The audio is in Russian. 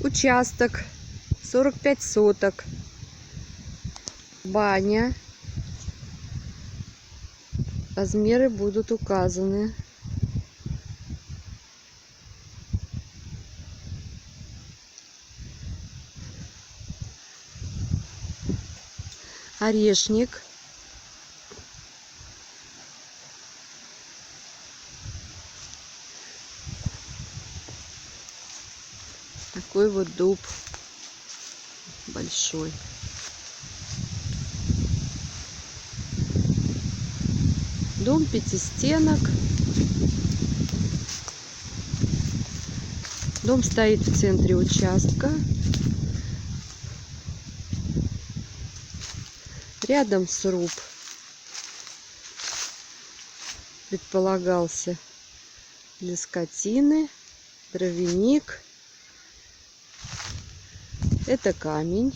Участок 45 соток. Баня. Размеры будут указаны. Орешник. Такой вот дуб большой. Дом пятистенок. Дом стоит в центре участка. Рядом сруб предполагался для скотины, дровяник. Это камень.